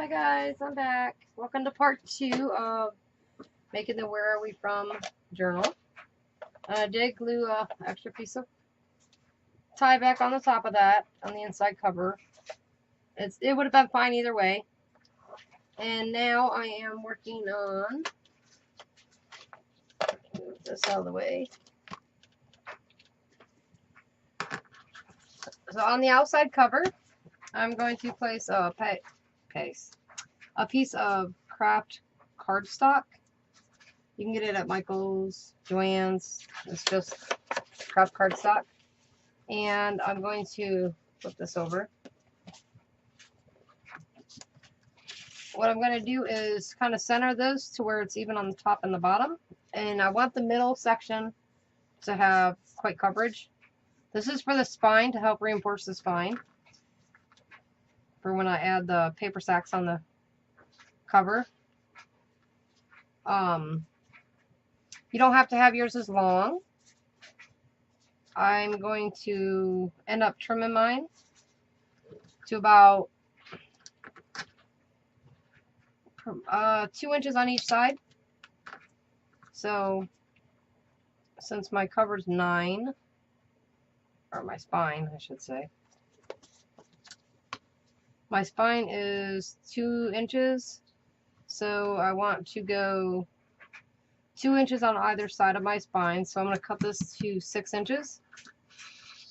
Hi guys, I'm back. Welcome to part 2 of making the Where Are We From journal. I did glue a extra piece of tie back on the top of that, on the inside cover. It would have been fine either way. And now I am working on, move this out of the way. So on the outside cover, I'm going to place a piece of craft cardstock. You can get it at Michael's, Joann's. It's just craft cardstock. And I'm going to flip this over. What I'm going to do is kind of center this to where it's even on the top and the bottom. And I want the middle section to have quite coverage. This is for the spine, to help reinforce the spine, for when I add the paper sacks on the cover. You don't have to have yours as long. I'm going to end up trimming mine to about 2 inches on each side. So since my cover's 9, or my spine I should say, my spine is 2 inches, so I want to go 2 inches on either side of my spine. So I'm going to cut this to 6 inches.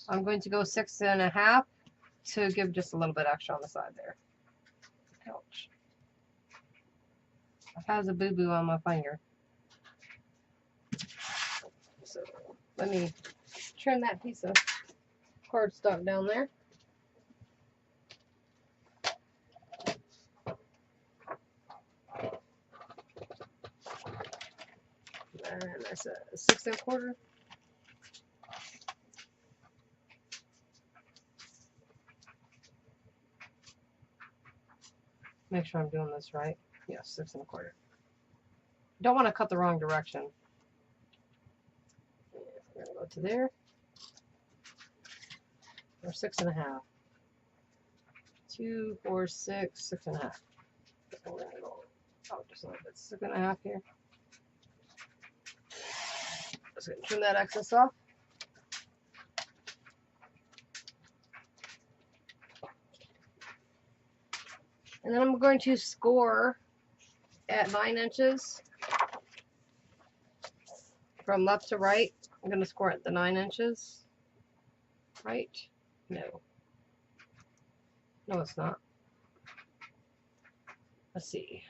I'm going to go 6.5 to give just a little bit extra on the side there. Ouch. It has a boo-boo on my finger. So let me trim that piece of cardstock down there. And that's a 6 1/4. Make sure I'm doing this right. Yes, 6 1/4. Don't want to cut the wrong direction. We're gonna go to there. Or 6.5. 2, 4, 6, 6.5. So we're gonna go just a little bit. 6.5 here. Just gonna trim that excess off. And then I'm going to score at 9 inches from left to right. I'm going to score at the 9 inches. Right? No. No, it's not. Let's see.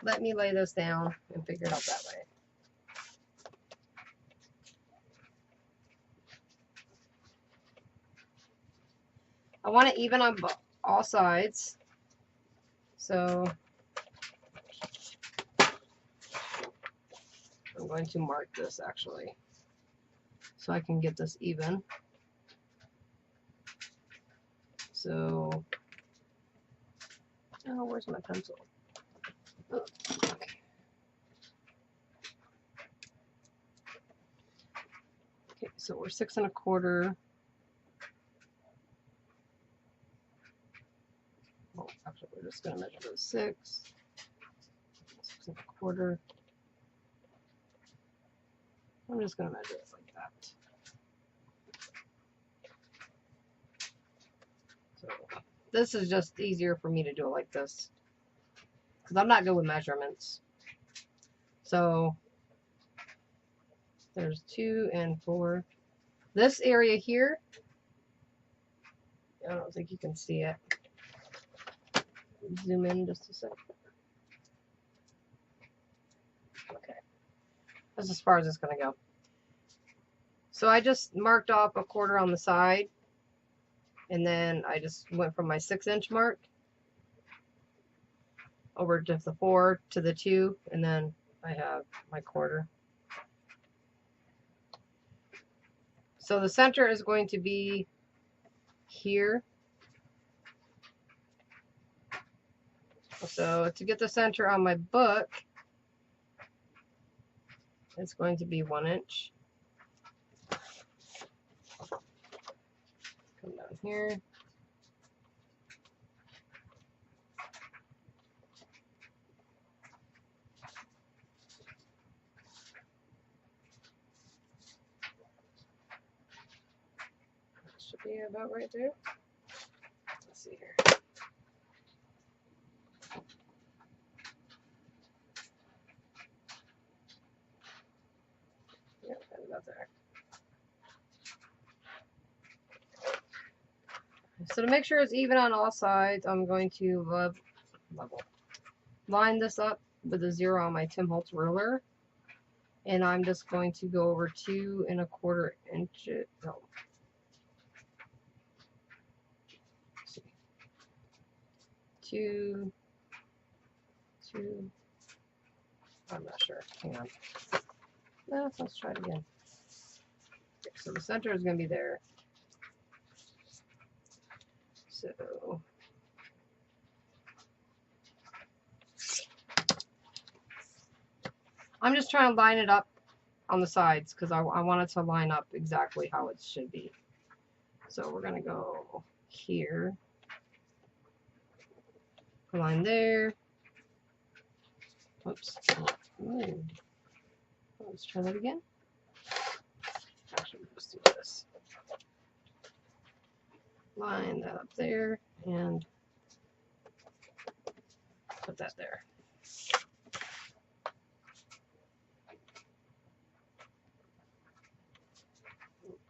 Let me lay this down and figure it out that way. I want it even on all sides. So I'm going to mark this actually, so I can get this even. So, oh, where's my pencil? Oh, okay. Okay, so we're 6 1/4. Oh, actually, we're just going to measure those 6 1/4. I'm just going to measure it like that. So this is just easier for me to do it like this, because I'm not good with measurements. So there's 2 and 4. This area here, I don't think you can see it. Zoom in just a sec. Okay. That's as far as it's going to go. So I just marked off 1/4 on the side, and then I just went from my 6 inch mark over to the 4 to the 2, and then I have my 1/4. So the center is going to be here. So to get the center on my book, it's going to be 1 inch. Come down here. should be about right there. Let's see here. Yep, that's about there. So to make sure it's even on all sides, I'm going to line this up with a 0 on my Tim Holtz ruler. And I'm just going to go over 2 1/4 inches. No. Let's see. 2. I'm not sure. Hang on. No, let's try it again. Okay, so the center is going to be there. So I'm just trying to line it up on the sides because I want it to line up exactly how it should be. So we're going to go here. Line there. Oops. Ooh. Let's try that again. Actually, let's do this. Line that up there and put that there.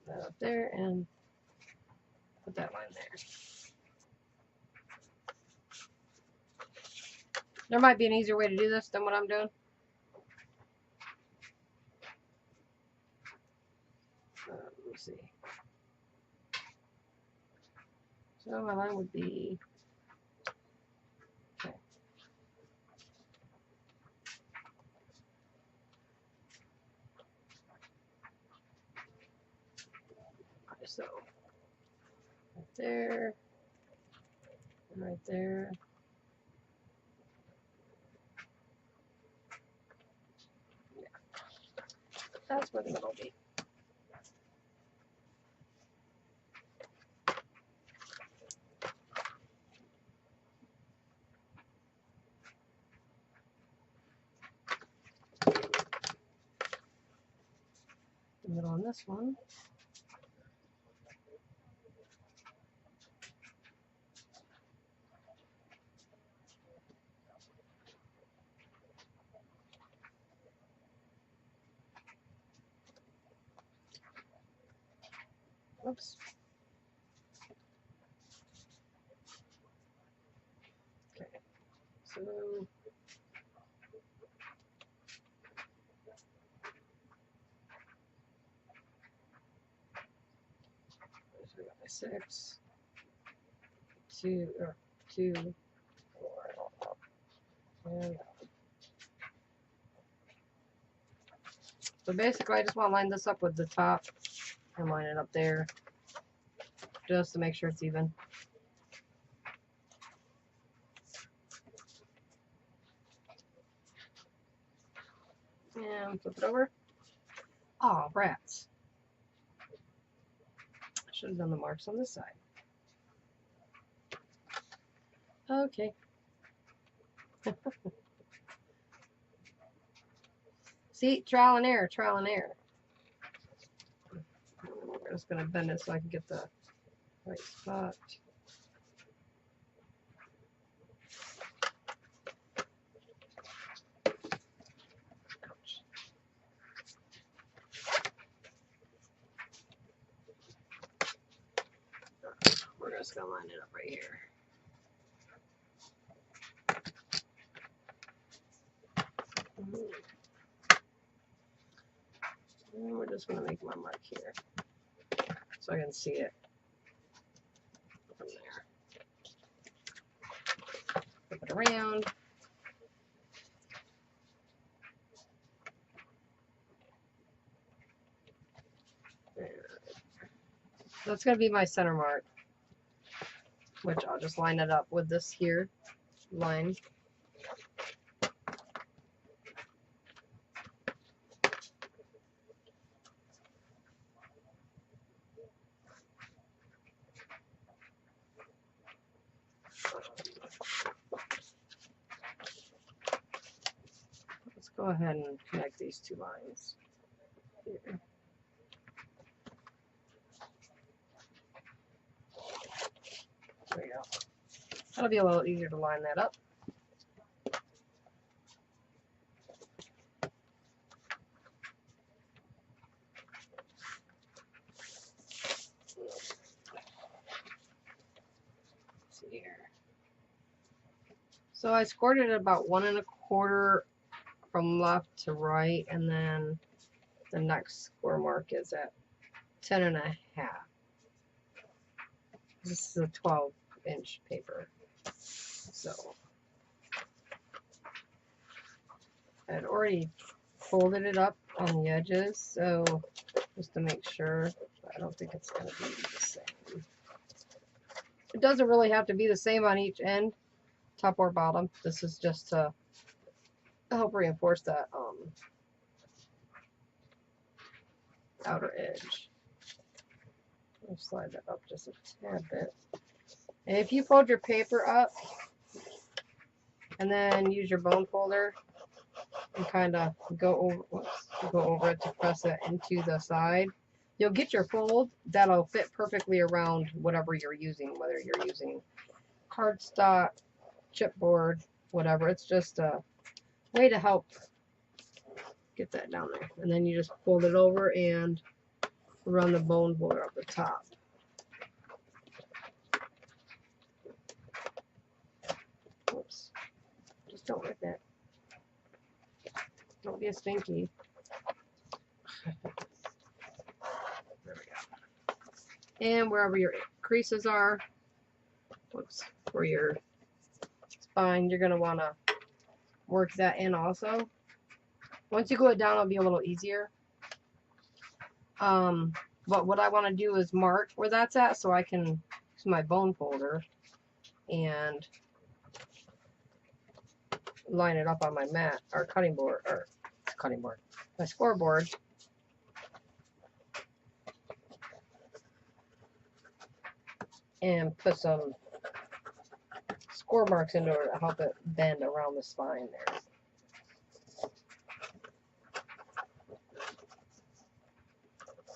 That up there and put that line there. There might be an easier way to do this than what I'm doing. Let's see. So my line would be okay. Okay, so right there, and right there. Yeah, that's where the middle will be. The middle on this one. Oops. Okay. So we got my 6, 2, 4, and so basically I just want to line this up with the top and line it up there just to make sure it's even. And flip it over. Aw, rats. I should have done the marks on this side. Okay. See, trial and error, trial and error. We're just going to bend it so I can get the right spot. Ouch. We're just going to line it up right here. And we're just going to make my mark here so I can see it from there. Flip it around. That's going to be my center mark, which I'll just line it up with this here line. Let's go ahead and connect these two lines here. That'll be a little easier to line that up. So I scored it at about 1 1/4 from left to right, and then the next score mark is at 10 1/2. This is a 12-inch paper. So I'd already folded it up on the edges, so just to make sure. I don't think it's going to be the same. It doesn't really have to be the same on each end, top or bottom. This is just to help reinforce that outer edge. I'll slide that up just a tad bit. And if you fold your paper up and then use your bone folder and kind of go over it to press it into the side, you'll get your fold that'll fit perfectly around whatever you're using, whether you're using cardstock, chipboard, whatever. It's just a way to help get that down there. And then you just fold it over and run the bone folder up the top. Oops. Just don't like that. Don't be a Spankie. There we go. And wherever your creases are, whoops, for your spine, you're going to want to work that in also. Once you glue it down, it'll be a little easier. But what I want to do is mark where that's at so I can use my bone folder and line it up on my mat or my scoreboard. And put some score marks into it to help it bend around the spine there.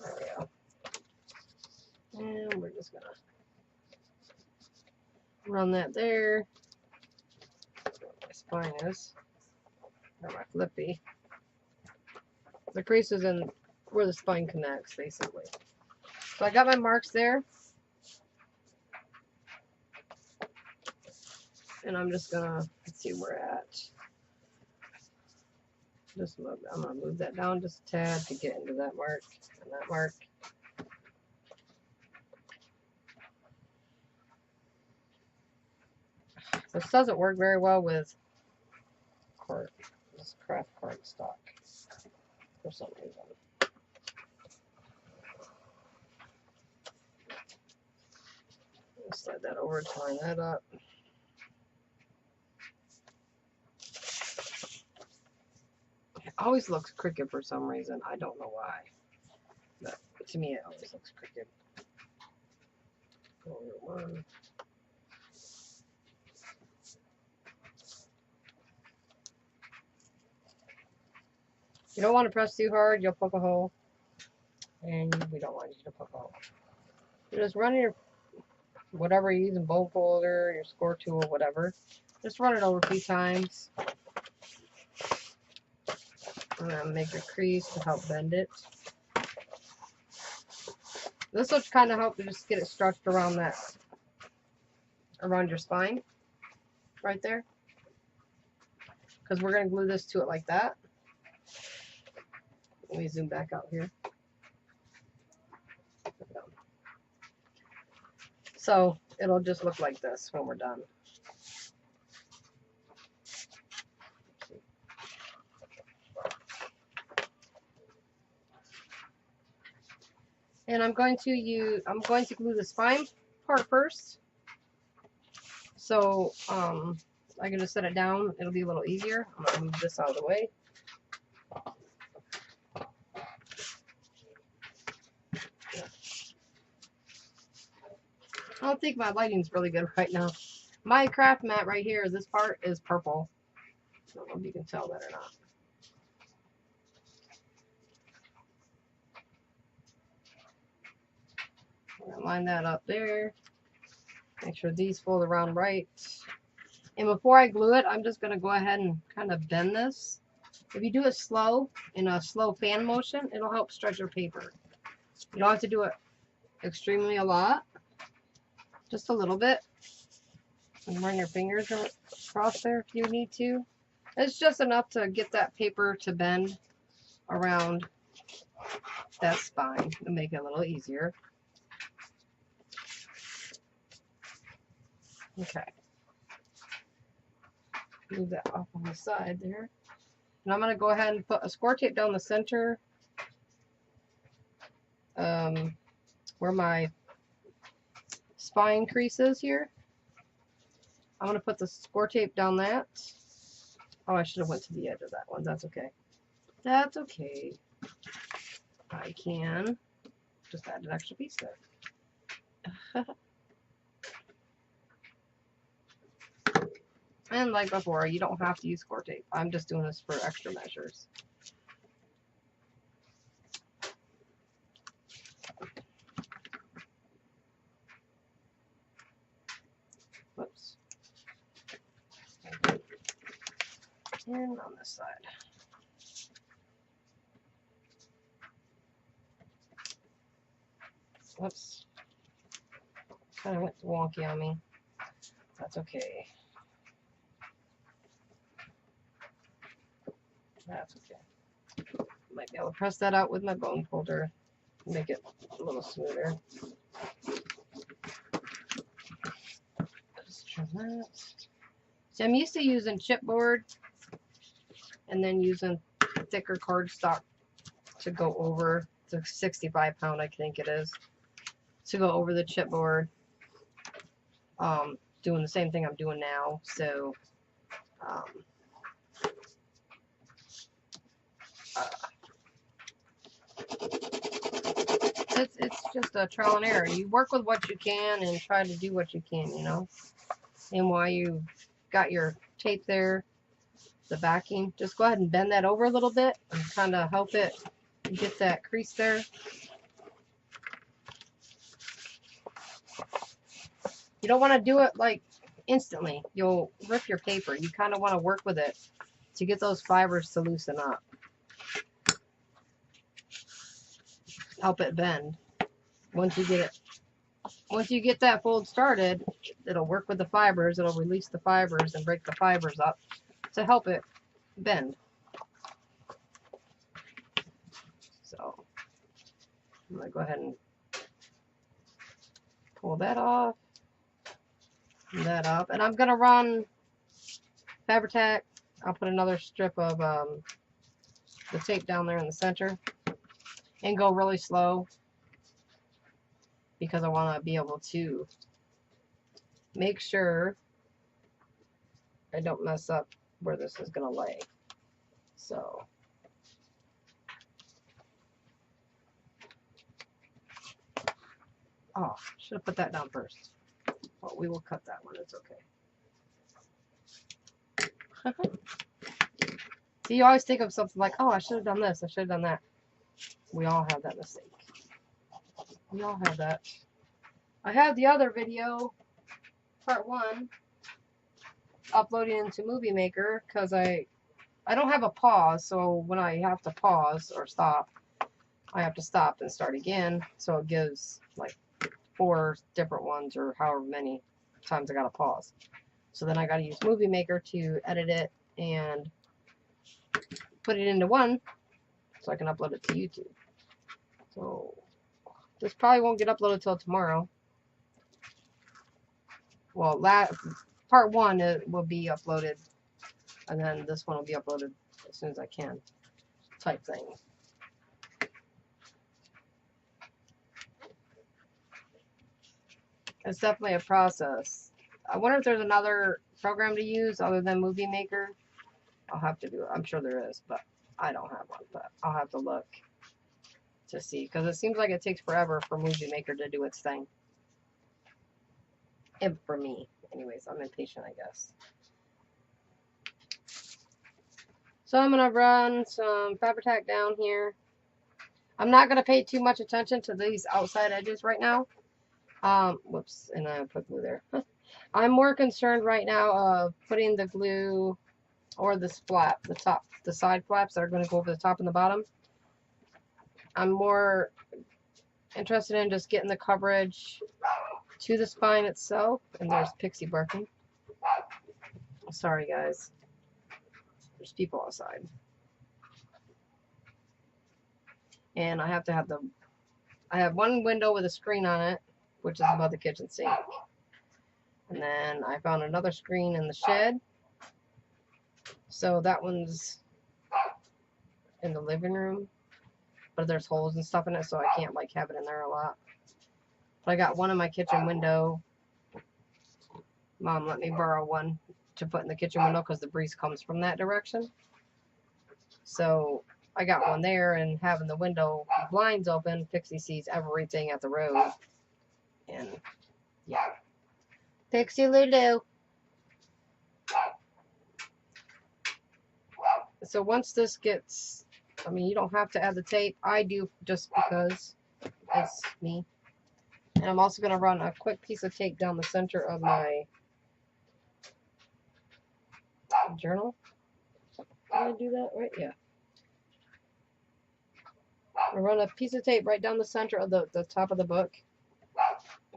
There we go. And we're just gonna run that there. My spine is, or my flippy. The crease is in where the spine connects, basically. So I got my marks there. And I'm just gonna, let's see where we're at. Just move, I'm gonna move that down just a tad to get into that mark and that mark. This doesn't work very well with this craft cardstock for some reason. Slide that over to line that up. It always looks crooked for some reason. I don't know why. But to me, it always looks crooked. Go over one. You don't want to press too hard, you'll poke a hole. And we don't want you to poke a hole. You just run your, whatever you're using, bone folder, your score tool, whatever. Just run it over a few times. And then make a crease to help bend it. This will kind of help to just get it stretched around that, around your spine, right there. Because we're going to glue this to it like that. Let me zoom back out here. So it'll just look like this when we're done. And I'm going to glue the spine part first. So I can just set it down. It'll be a little easier. I'm going to move this out of the way. I don't think my lighting's really good right now. My craft mat right here, this part is purple. I don't know if you can tell that or not. Line that up there. Make sure these fold around right. And before I glue it, I'm just going to go ahead and kind of bend this. If you do it slow, in a slow fan motion, it'll help stretch your paper. You don't have to do it extremely a lot. Just a little bit. And run your fingers across there if you need to. It's just enough to get that paper to bend around that spine to make it a little easier. Okay. Move that off on the side there. And I'm going to go ahead and put a score tape down the center where my spine crease is here. I'm going to put the score tape down that. Oh, I should have went to the edge of that one. That's okay. That's okay. I can just add an extra piece there. And like before, you don't have to use score tape. I'm just doing this for extra measures. Whoops. And on this side. Whoops. Kind of went wonky on me. That's okay. That's okay. Might be able to press that out with my bone folder. Make it a little smoother. Just trim that. So I'm used to using chipboard and then using thicker cardstock to go over the 65 pound, I think it is, to go over the chipboard. Doing the same thing I'm doing now. So it's just a trial and error. You work with what you can and try to do what you can, you know. And while you got your tape there, the backing, just go ahead and bend that over a little bit and kind of help it get that crease there. You don't want to do it like instantly. You'll rip your paper. You kind of want to work with it to get those fibers to loosen up. Help it bend. Once you get that fold started, it'll work with the fibers. It'll release the fibers and break the fibers up to help it bend. So I'm going to go ahead and pull that off, that up, and I'm going to run Fabri-Tac. I'll put another strip of the tape down there in the center and go really slow because I want to be able to make sure I don't mess up where this is going to lay. So oh, should have put that down first. Well, we will cut that one. It's okay. See, you always think of something like, oh, I should have done this. I should have done that. We all have that mistake. We all have that. I have the other video, part 1, uploading into Movie Maker because I don't have a pause. So when I have to pause or stop, I have to stop and start again. So it gives like 4 different ones or however many times I got to pause. So then I got to use Movie Maker to edit it and put it into one so I can upload it to YouTube. So this probably won't get uploaded till tomorrow. Well, part 1 it will be uploaded, and then this one will be uploaded as soon as I can, type thing. It's definitely a process. I wonder if there's another program to use other than Movie Maker. I'll have to do it. I'm sure there is, but I don't have one. But I'll have to look to see, because it seems like it takes forever for Movie Maker to do its thing. And for me, anyways, I'm impatient, I guess. So I'm gonna run some Fabri-Tac down here. I'm not gonna pay too much attention to these outside edges right now, Whoops, and I put glue there. I'm more concerned right now of putting the glue or this flap, the side flaps that are going to go over the top and the bottom. I'm more interested in just getting the coverage to the spine itself. And there's Pixie barking. Sorry, guys. There's people outside. And I have to have I have one window with a screen on it, which is above the kitchen sink. And then I found another screen in the shed. So that one's in the living room. But there's holes and stuff in it, so I can't like have it in there a lot. But I got one in my kitchen window. Mom let me borrow one to put in the kitchen window because the breeze comes from that direction. So I got one there, and having the window blinds open, Pixie sees everything at the road. And yeah. Pixie Lulu. So once this gets, I mean, you don't have to add the tape. I do just because it's me. And I'm also going to run a quick piece of tape down the center of my journal. Did I do that right? Yeah. I run a piece of tape right down the center of the top of the book.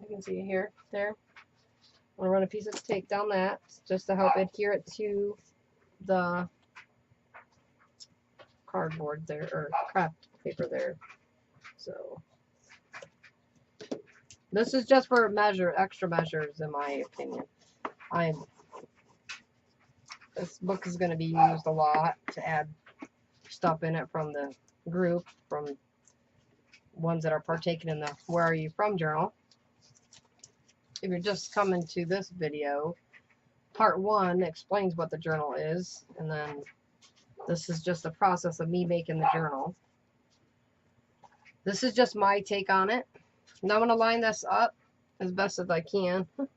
You can see it here, there. I'm going to run a piece of tape down that just to help adhere it to the cardboard there, or craft paper there. So this is just for extra measures in my opinion. This book is going to be used a lot to add stuff in it from the group, from ones that are partaking in the Where Are You From journal. If you're just coming to this video, part 1 explains what the journal is, and then this is just the process of me making the journal. This is just my take on it. Now I'm going to line this up as best as I can. I'm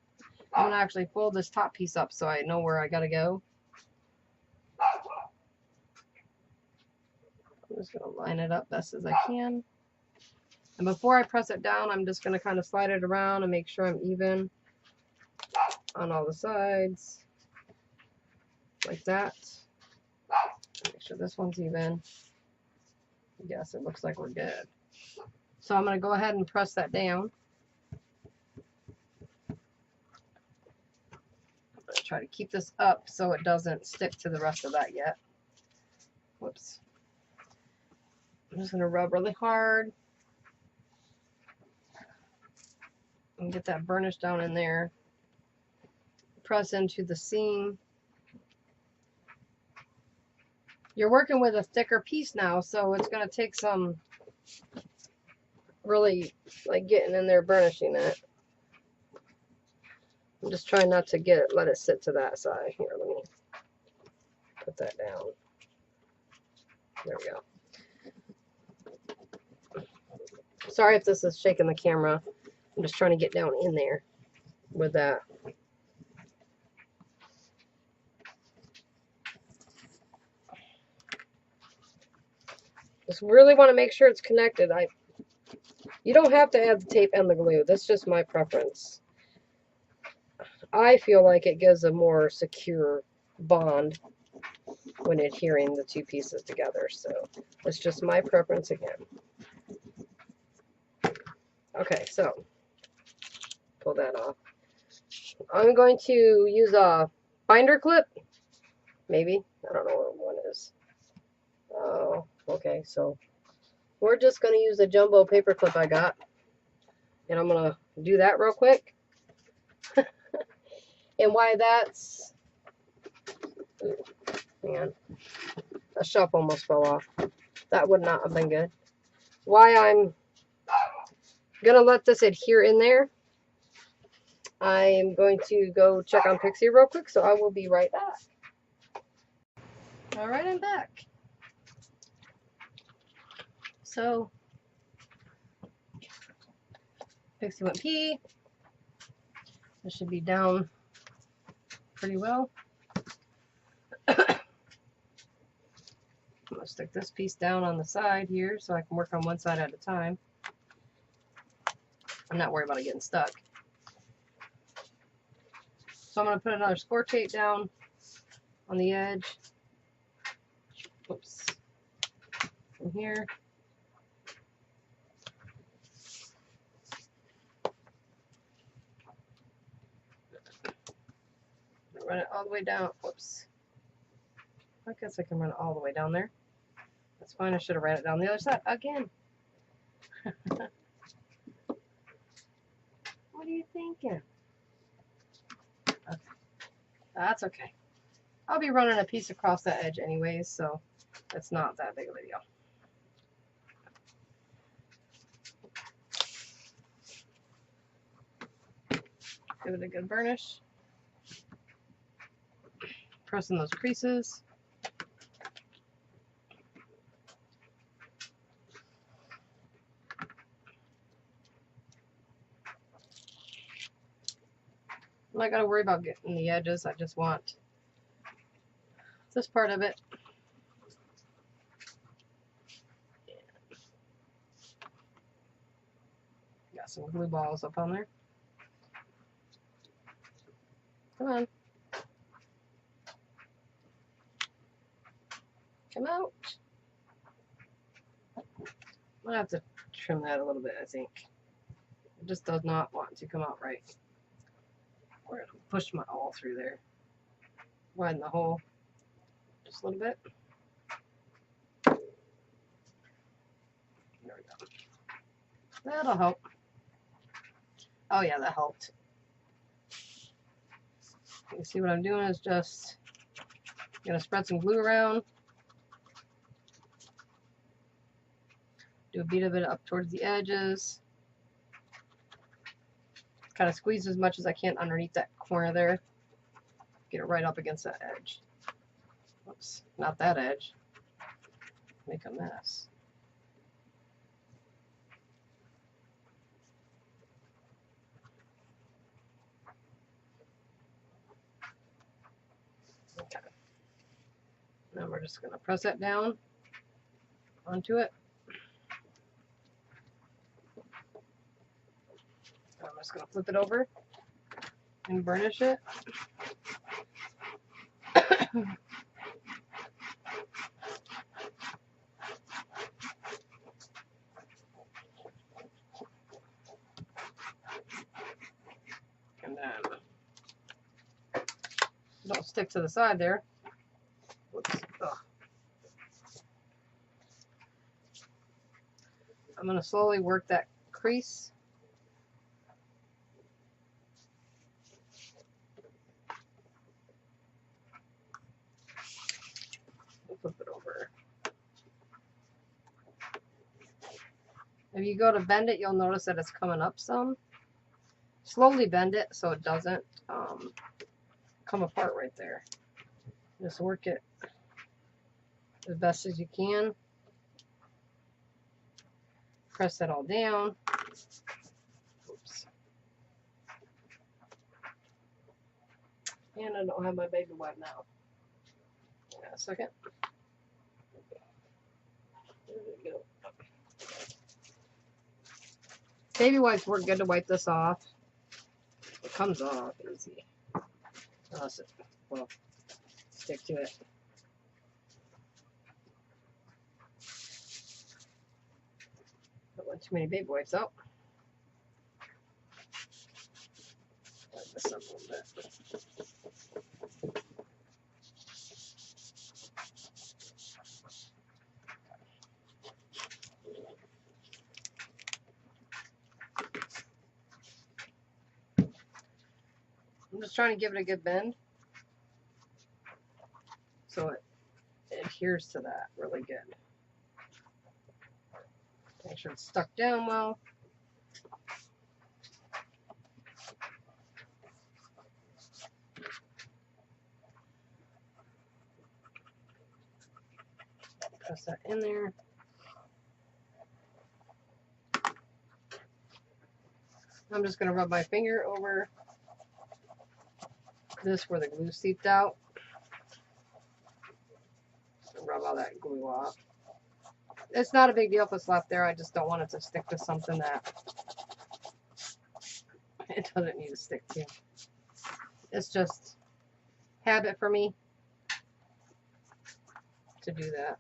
going to actually fold this top piece up so I know where I got to go. I'm just going to line it up best as I can. And before I press it down, I'm just going to kind of slide it around and make sure I'm even on all the sides. Like that. Make sure this one's even. Yes, it looks like we're good. So I'm going to go ahead and press that down. I'm going to try to keep this up so it doesn't stick to the rest of that yet. Whoops. I'm just going to rub really hard and get that burnish down in there. Press into the seam. You're working with a thicker piece now, so it's going to take some really like getting in there, burnishing it. I'm just trying not to let it sit to that side. Here, let me put that down. There we go. Sorry if this is shaking the camera. I'm just trying to get down in there with that. Just really want to make sure it's connected. You don't have to add the tape and the glue. That's just my preference. I feel like it gives a more secure bond when adhering the two pieces together. So it's just my preference again. Okay, so pull that off. I'm going to use a binder clip. Maybe. I don't know what one is. Oh, okay. So we're just going to use a jumbo paper clip I got. And I'm going to do that real quick. And why that's... Ooh, man. A shelf almost fell off. That would not have been good. Why I'm going to let this adhere in there. I'm going to go check on Pixie real quick, so I will be right back. Alright, I'm back. So, Pixie went pee. This should be down pretty well. I'm going to stick this piece down on the side here so I can work on one side at a time. I'm not worried about it getting stuck. So I'm going to put another score tape down on the edge. Oops. From here. Run it all the way down. Whoops. I guess I can run it all the way down there. That's fine. I should have ran it down the other side again. What are you thinking? Okay. That's okay. I'll be running a piece across that edge anyways, so it's not that big of a deal. Give it a good burnish. Press in those creases. I'm not going to worry about getting the edges. I just want this part of it. Got some glue balls up on there. Come on. Come out. I'm going to have to trim that a little bit, I think. It just does not want to come out right. We're going to push my awl through there. Widen the hole just a little bit. There we go. That'll help. Oh yeah, that helped. You see what I'm doing is just going to spread some glue around. Do a bead of it up towards the edges. Kind of squeeze as much as I can underneath that corner there. Get it right up against that edge. Oops, not that edge. Make a mess. Okay. Now we're just going to press that down onto it. I'm just going to flip it over and burnish it. And then don't stick to the side there. Whoops. Ugh. I'm going to slowly work that crease. Flip it over. If you go to bend it, you'll notice that it's coming up some. Slowly bend it so it doesn't come apart right there. Just work it as best as you can. Press that all down. Oops. And I don't have my baby wipe now. Hang on a second. There we go. Baby wipes work good to wipe this off. It comes off easy. Unless it will stick to it. Don't want too many baby wipes out. Wipe this up a little bit. I'm just trying to give it a good bend so it adheres to that really good. Make sure it's stuck down well. Press that in there. I'm just going to rub my finger over this where the glue seeped out. Rub all that glue off. It's not a big deal if it's left there. I just don't want it to stick to something that It doesn't need to stick to. It's just habit for me to do that.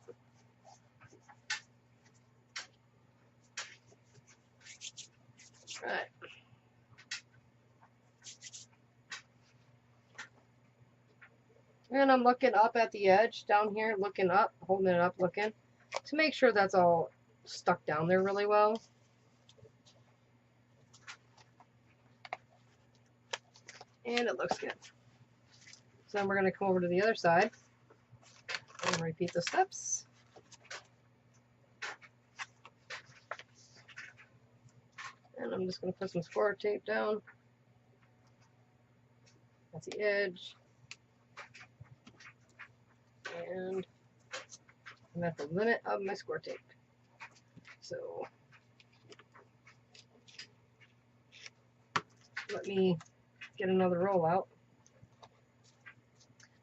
Right. And I'm looking up at the edge down here, looking up, holding it up, looking to make sure that's all stuck down there really well. And it looks good. So then we're going to come over to the other side and repeat the steps. And I'm just going to put some score tape down at the edge. And I'm at the limit of my score tape. So let me get another roll out.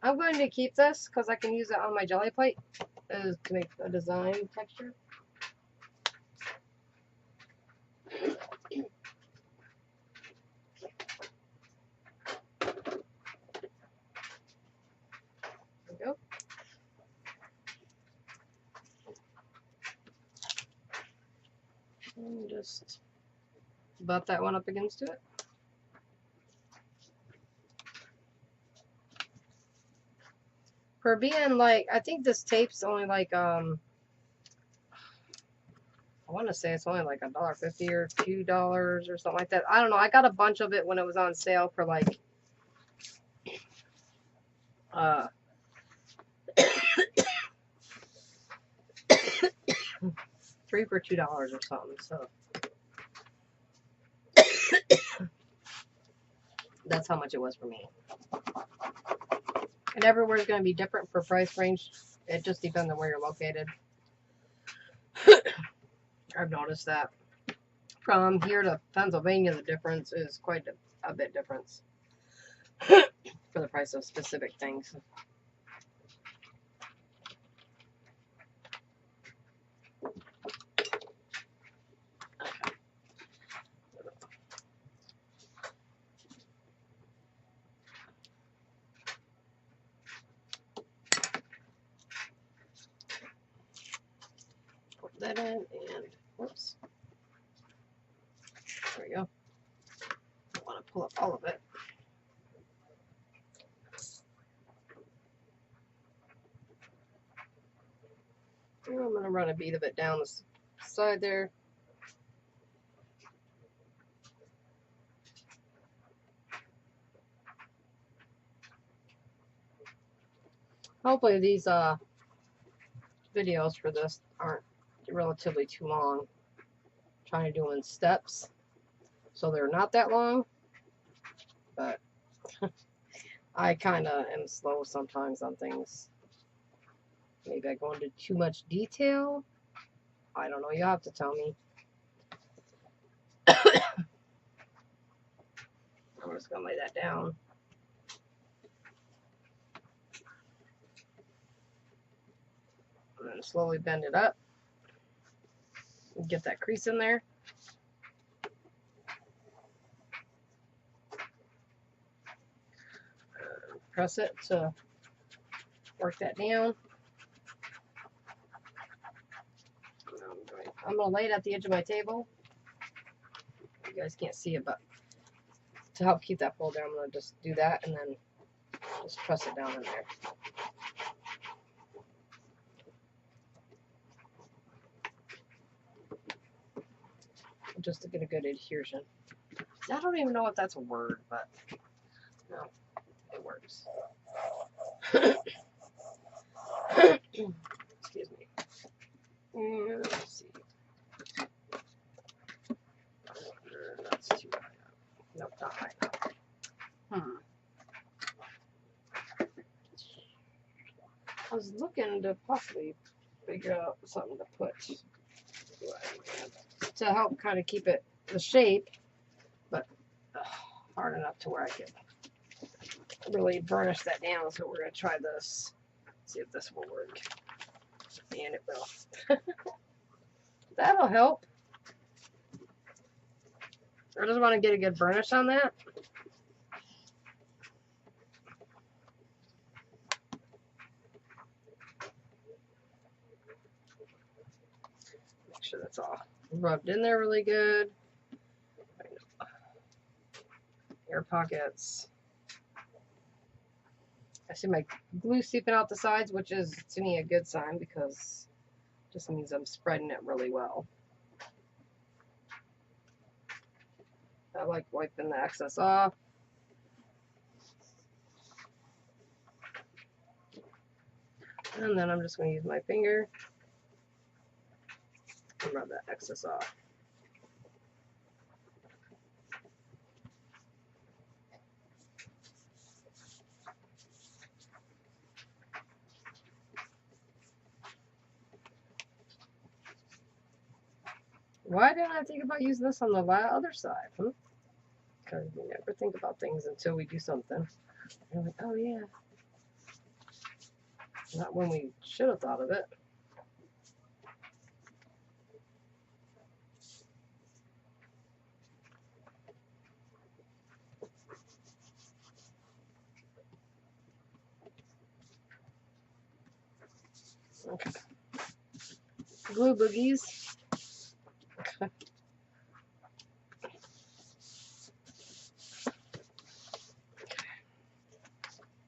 I'm going to keep this because I can use it on my jelly plate to make a design texture. There we go. And just butt that one up against it. For being like, I think this tape's only like, I want to say it's only like $1.50 or $2 or something like that. I don't know. I got a bunch of it when it was on sale for like, 3 for $2 or something. So that's how much it was for me. And everywhere's going to be different for price range. It just depends on where you're located. I've noticed that. From here to Pennsylvania, the difference is quite a bit difference for the price of specific things. That in and whoops, there we go. I want to pull up all of it. And I'm going to run a bead of it down the side there. Hopefully these videos for this aren't relatively too long. I'm trying to do them in steps so they're not that long, but I kind of am slow sometimes on things. Maybe I go into too much detail. I don't know. You have to tell me. I'm just going to lay that down. And then slowly bend it up. And get that crease in there. Press it to work that down. I'm going to lay it at the edge of my table. You guys can't see it, but to help keep that fold there, I'm going to just do that and then just press it down in there. Just to get a good adhesion. I don't even know if that's a word, but no, it works. Excuse me. And let's see. That's too high up. Nope, not high enough. I was looking to possibly figure out something to put to help kind of keep it the shape, but hard enough to where I could really burnish that down. So we're going to try this, see if this will work. And it will. That'll help. I just want to get a good burnish on that. Make sure that's all rubbed in there really good. Air pockets. I see my glue seeping out the sides, which is to me a good sign because it just means I'm spreading it really well. I like wiping the excess off. And then I'm just going to use my finger and rub that excess off. Why didn't I think about using this on the other side? Because we never think about things until we do something. You're like, oh yeah. Not when we should have thought of it. Okay. Glue boogies. Okay.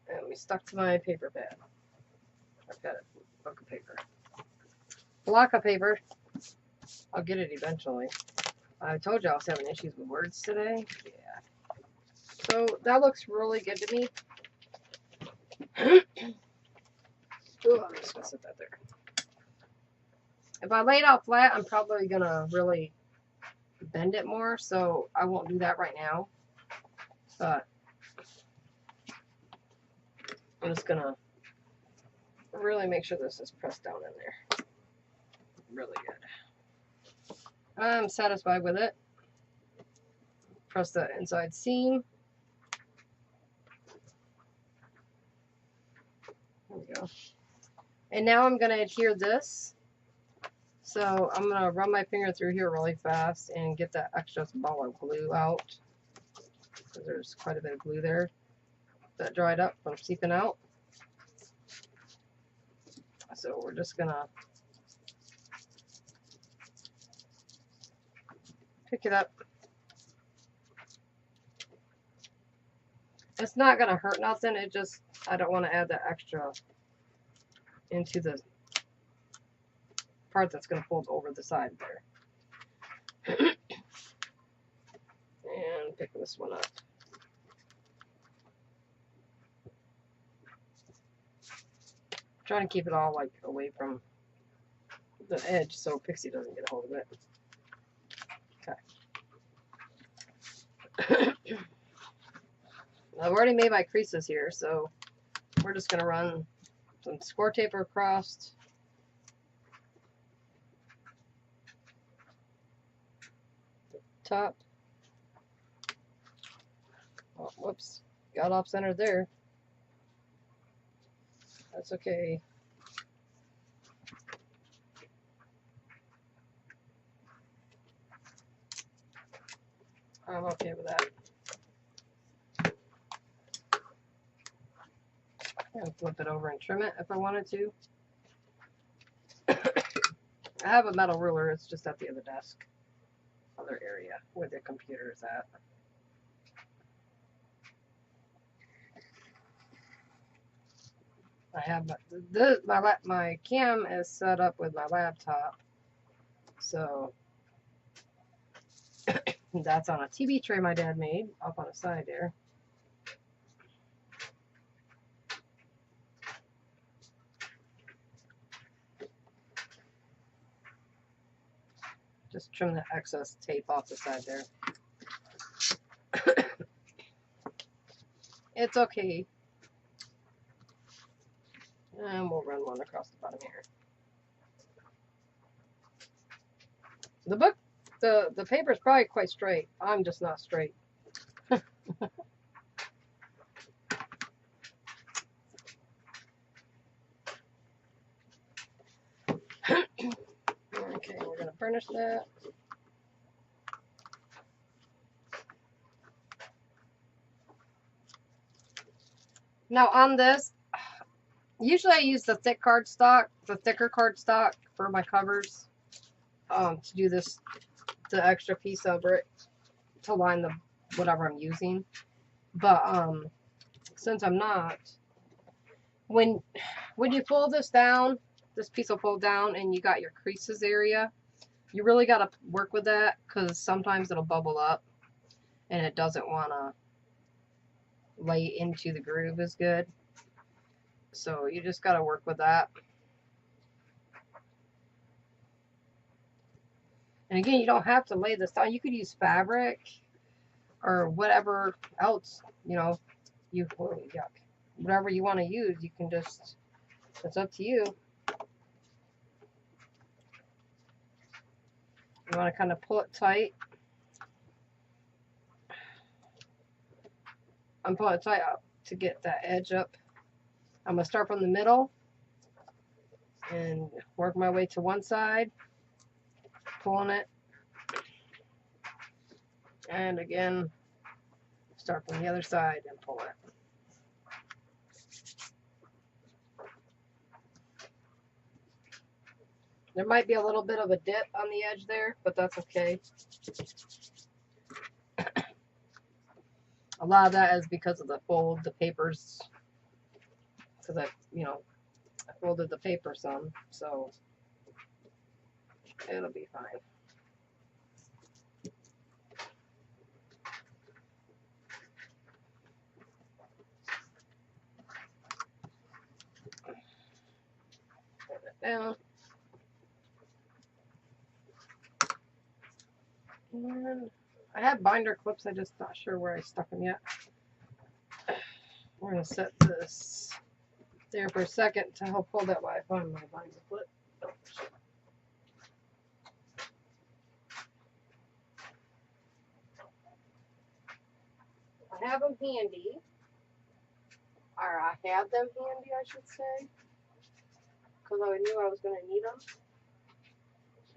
And we stuck to my paper pad. I've got a book of paper. Block of paper. I'll get it eventually. I told you I was having issues with words today. Yeah. So that looks really good to me. Ooh, I'm just gonna set that there. If I lay it out flat, I'm probably gonna really bend it more, so I won't do that right now. But I'm just gonna really make sure this is pressed down in there. Really good. I'm satisfied with it. Press the inside seam. There we go. And now I'm gonna adhere this. So I'm gonna run my finger through here really fast and get that extra ball of glue out. Because there's quite a bit of glue there that dried up from seeping out. So we're just gonna pick it up. It's not gonna hurt nothing. It just, I don't want to add that extra into the part that's gonna fold over the side there. And pick this one up. Trying to keep it all like away from the edge so Pixie doesn't get a hold of it. Okay. I've already made my creases here, so we're just gonna run some score tape across. The top. Oh, whoops. Got off center there. That's okay. I'm okay with that. And flip it over and trim it if I wanted to. I have a metal ruler. It's just at the other desk. Other area where the computer is at. I have my cam is set up with my laptop, so that's on a TV tray my dad made up on the side there. Just trim the excess tape off the side there. It's okay. And we'll run one across the bottom here. The book, the paper is probably quite straight. I'm just not straight. Okay, we're gonna burnish that. Now on this, usually I use the thick cardstock, the thicker cardstock for my covers, to do this, the extra piece over it to line the whatever I'm using. But since I'm not, when you fold this down, this piece will fold down and you got your creases area. You really got to work with that because sometimes it'll bubble up and it doesn't want to lay into the groove as good. So you just got to work with that. And again, you don't have to lay this down. You could use fabric or whatever else, you know, whatever you want to use. You can just, it's up to you. You want to kind of pull it tight. I'm pulling it tight up to get that edge up. I'm going to start from the middle and work my way to one side, pulling it. And again, start from the other side and pull it. There might be a little bit of a dip on the edge there, but that's okay. A lot of that is because of the fold, the papers, because I folded the paper some, so it'll be fine. Put it down. And I have binder clips, I'm just not sure where I stuck them yet. We're going to set this there for a second to help hold that while I find my binder clip. Oh, shit. I have them handy, or I had them handy, I should say, because I knew I was going to need them.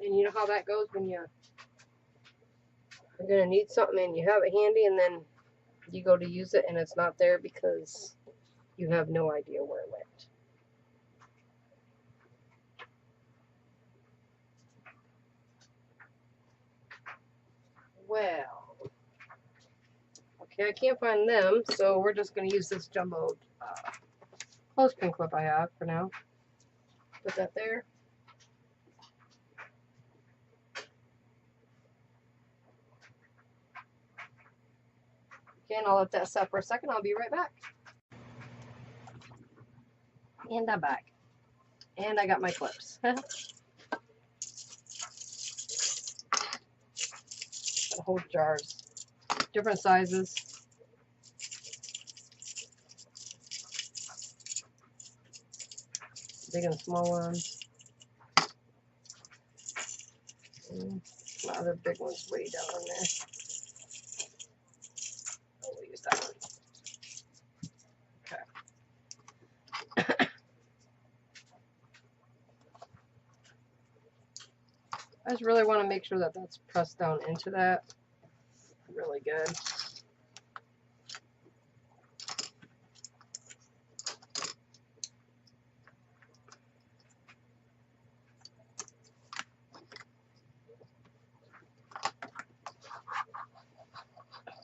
And you know how that goes when you're going to need something and you have it handy and then you go to use it and it's not there because you have no idea where it went. Well, okay, I can't find them, so we're just going to use this jumbo clothespin clip I have for now. Put that there. Okay, and I'll let that set for a second. I'll be right back. And I'm back. And I got my clips. Whole jars. Different sizes. Big and small ones. And my other big one's way down in there. Oh, we'll use that one. Okay. I just really want to make sure that that's pressed down into that really good.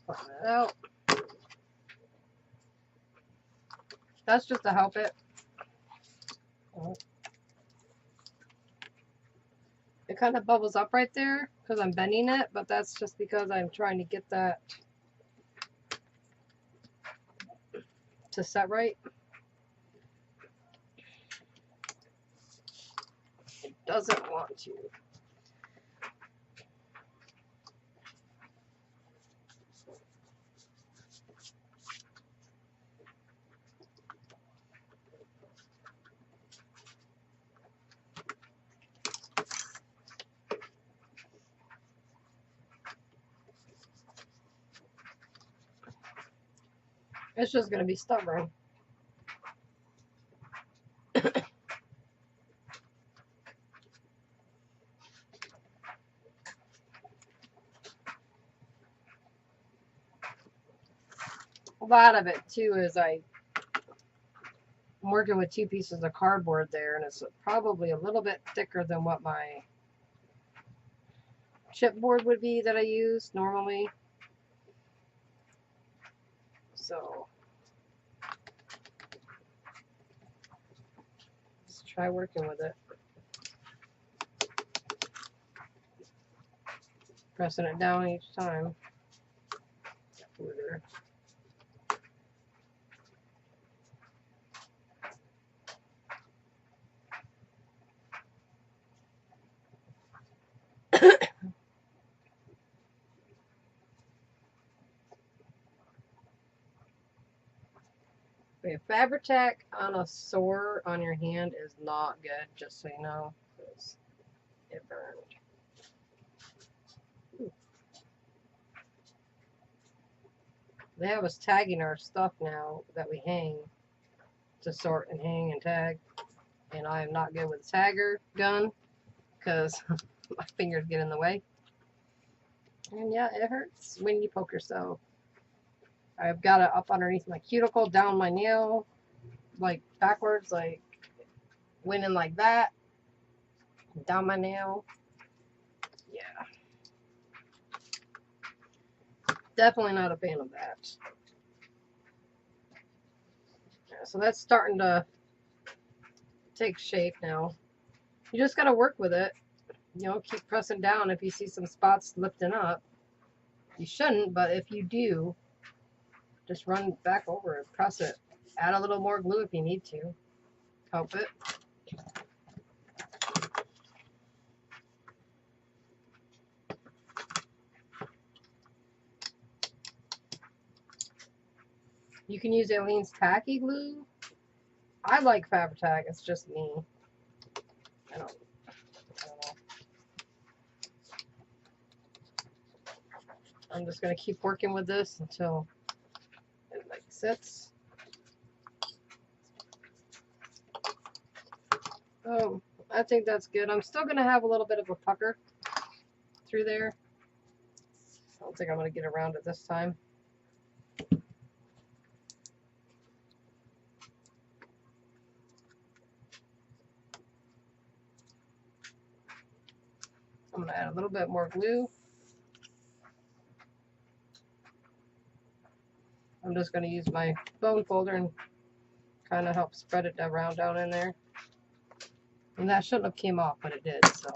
Put that out. That's just to help it. It kind of bubbles up right there because I'm bending it, but that's just because I'm trying to get that to set right. It doesn't want to. It's just going to be stubborn. A lot of it too is I I'm working with 2 pieces of cardboard there, and it's probably a little bit thicker than what my chipboard would be that I use normally. So let's try working with it. Pressing it down each time. Okay, Fabri-Tac on a sore on your hand is not good, just so you know, because it burned. Ooh. They have us tagging our stuff now that we hang to sort and hang and tag, and I am not good with the tagger gun because my fingers get in the way. And yeah, it hurts when you poke yourself. I've got it up underneath my cuticle, down my nail, like backwards, like went in like that, down my nail. Yeah. Definitely not a fan of that. Yeah, so that's starting to take shape now. You just got to work with it. You know, keep pressing down if you see some spots lifting up. You shouldn't, but if you do, just run back over and press it. Add a little more glue if you need to. Help it. You can use Aleene's tacky glue. I like Fabri-Tac. It's just me. I don't know. I'm just going to keep working with this until it like sits. Oh, I think that's good. I'm still going to have a little bit of a pucker through there. I don't think I'm going to get around it this time. I'm going to add a little bit more glue. I'm just going to use my bone folder and kind of help spread it around down in there. And that shouldn't have came off, but it did, so.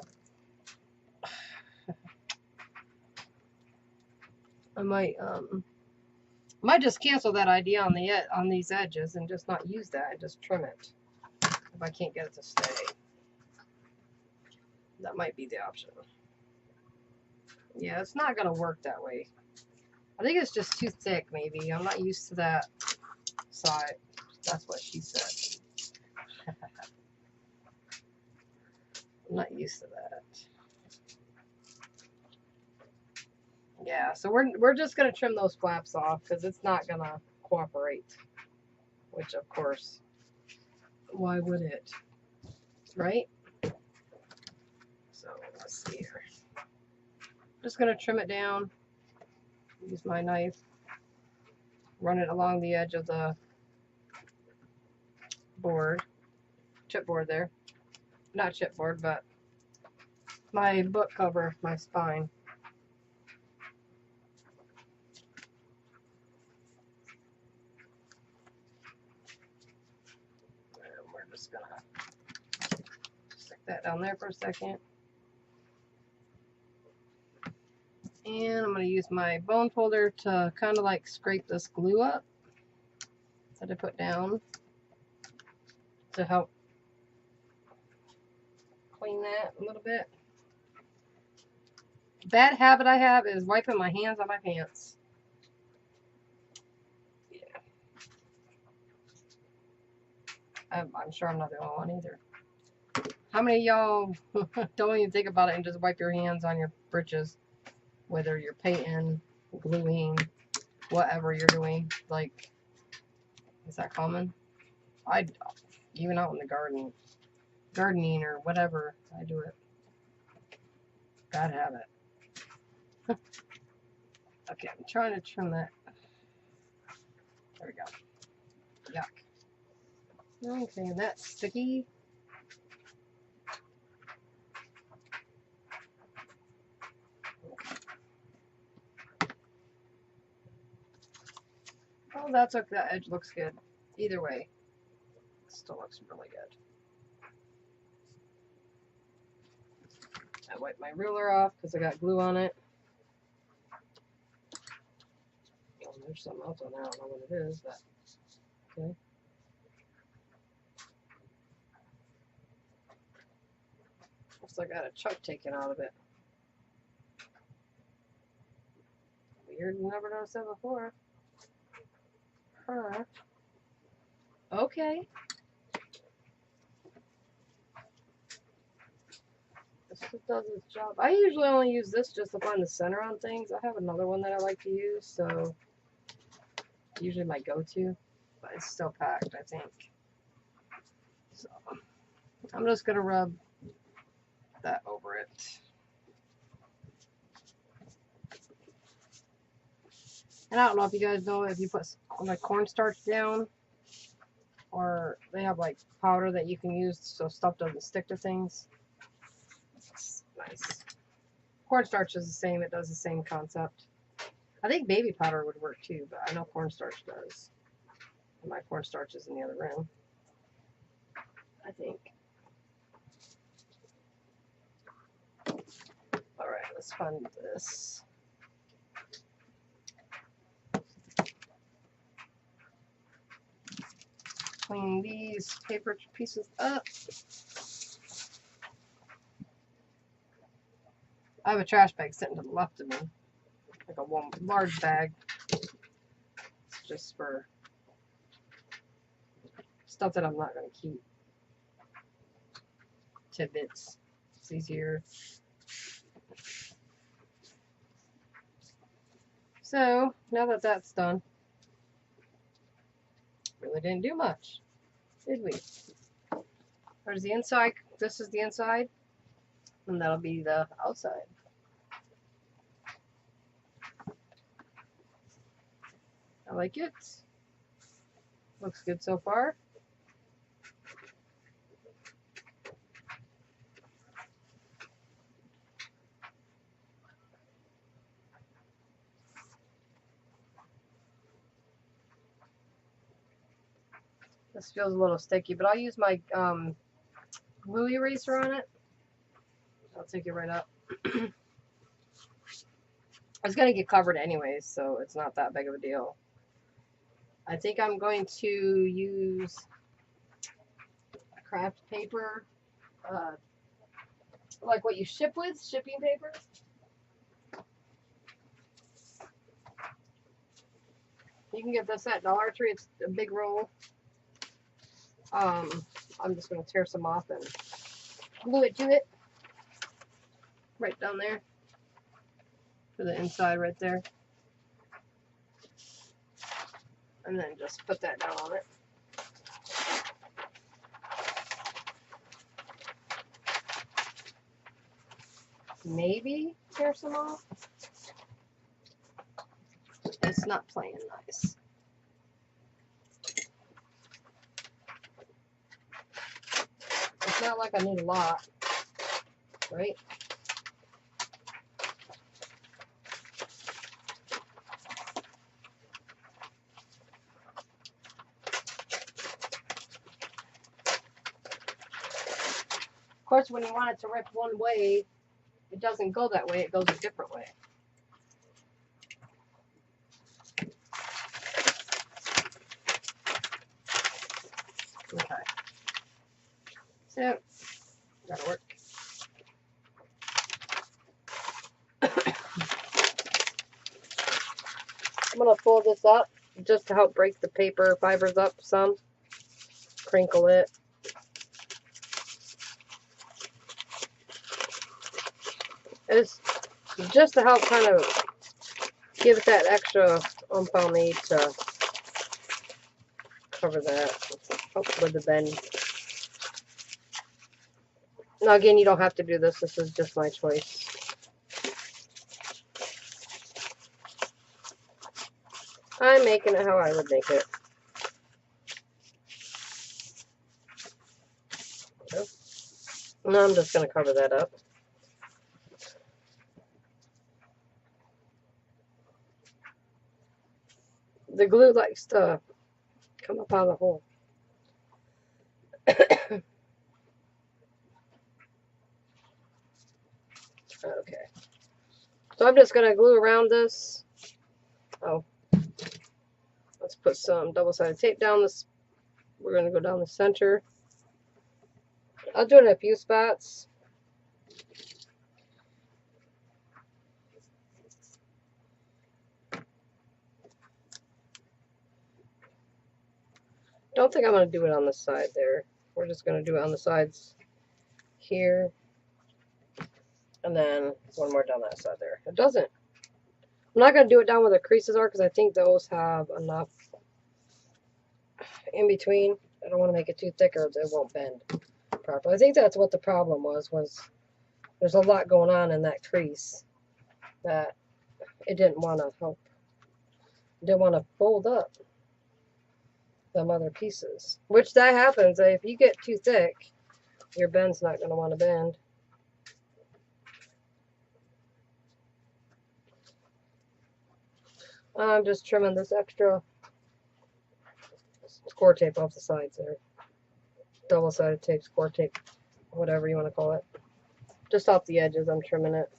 I might just cancel that idea on these edges and just not use that and just trim it if I can't get it to stay. That might be the option. Yeah, it's not going to work that way. I think it's just too thick, maybe. I'm not used to that side. That's what she said. I'm not used to that. Yeah, so we're just going to trim those flaps off because it's not going to cooperate. Which, of course, why would it? Right? So, let's see here. Just going to trim it down. Use my knife. Run it along the edge of the board. Chipboard there. Not chipboard, but my book cover, my spine. And we're just going to stick that down there for a second. And I'm going to use my bone folder to kind of like scrape this glue up that I put down to help clean that a little bit. Bad habit I have is wiping my hands on my pants. Yeah. I'm sure I'm not the only one either. How many of y'all don't even think about it and just wipe your hands on your britches? Whether you're painting, gluing, whatever you're doing, like, is that common? Even out in the gardening or whatever, I do it. Bad habit. Okay, I'm trying to trim that. There we go. Yuck. Okay, that's sticky. Oh, that's okay. That edge looks good. Either way, it still looks really good. I wiped my ruler off because I got glue on it. Oh, there's something else on there. I don't know what it is, but okay. Looks like I got a chunk taken out of it. Weird, never noticed that before. Huh. Okay. This does its job. I usually only use this just to find the center on things. I have another one that I like to use, so usually my go-to, but it's still packed, I think. So I'm just gonna rub that over it. And I don't know if you guys know if you put like cornstarch down, or they have like powder that you can use so stuff doesn't stick to things. It's nice. Cornstarch is the same, it does the same concept. I think baby powder would work too, but I know cornstarch does. And my cornstarch is in the other room, I think. Alright, let's find this. Clean these paper pieces up. I have a trash bag sitting to the left of me, like a large bag. It's just for stuff that I'm not going to keep. Tidbits. It's easier. So, now that that's done, really didn't do much, did we? There's the inside. This is the inside, and that'll be the outside. I like it. Looks good so far. This feels a little sticky, but I'll use my glue eraser on it. I'll take it right up. It's going to get covered anyways, so it's not that big of a deal. I think I'm going to use craft paper, like what you ship with, shipping paper. You can get this at Dollar Tree. It's a big roll. I'm just going to tear some off and glue it to it. Right down there. For the inside right there. And then just put that down on it. Maybe tear some off. It's not playing nice. It's not like I need a lot, right? Of course, when you want it to rip one way, it doesn't go that way, it goes a different way. Okay. So, that'll work. I'm going to fold this up just to help break the paper fibers up some. Crinkle it. It's just to help kind of give it that extra oomph I'll need to cover that with the bend. Now again, you don't have to do this. This is just my choice. I'm making it how I would make it. go. Now I'm just going to cover that up. The glue likes to come up out of the hole. Okay. So I'm just going to glue around this. Oh. Let's put some double-sided tape down this. We're going to go down the center. I'll do it in a few spots. Don't think I'm going to do it on the side there. We're just going to do it on the sides here. And then one more down that side there. It doesn't. I'm not going to do it down where the creases are because I think those have enough in between. I don't want to make it too thick or it won't bend properly. I think that's what the problem was there's a lot going on in that crease that it didn't want to help. It didn't want to fold up them other pieces. Which that happens. If you get too thick, your bend's not going to want to bend. I'm just trimming this extra score tape off the sides there. Double-sided tape, score tape, whatever you want to call it. Just off the edges, I'm trimming it.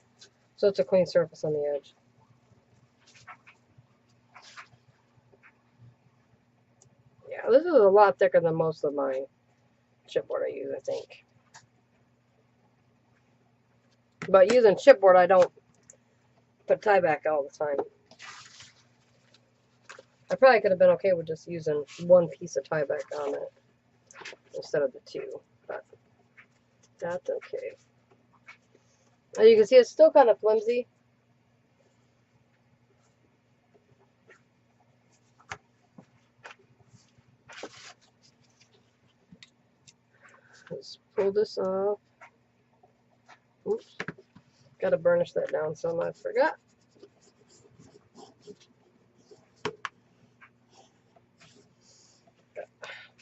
So it's a clean surface on the edge. Yeah, this is a lot thicker than most of my chipboard I use, I think. But using chipboard, I don't put tie back all the time. I probably could have been okay with just using one piece of tie back on it instead of the two, but that's okay. As you can see, it's still kind of flimsy. Let's pull this off. Oops. Got to burnish that down some. I forgot.